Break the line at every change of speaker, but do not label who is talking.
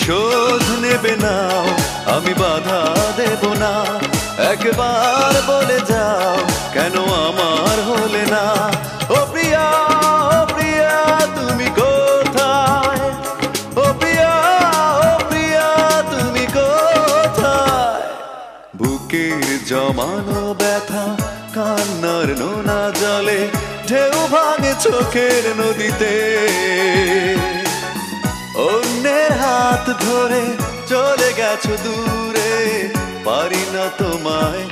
শোধ নেবে না, আমি বাধা দেব না। একবার বলে যাও কেন আমার হলে না। ও প্রিয়া, ও প্রিয়া তুমি কোথায়? ও প্রিয়া, ও প্রিয়া তুমি কোথায়? বুকের জমানো ব্যথা কান্নার নোনা জলে ঢেউ ভাঙে চোখের নদীতে। অন্যের হাত ধরে চলে গেছো দূরে, পারি না তোমায়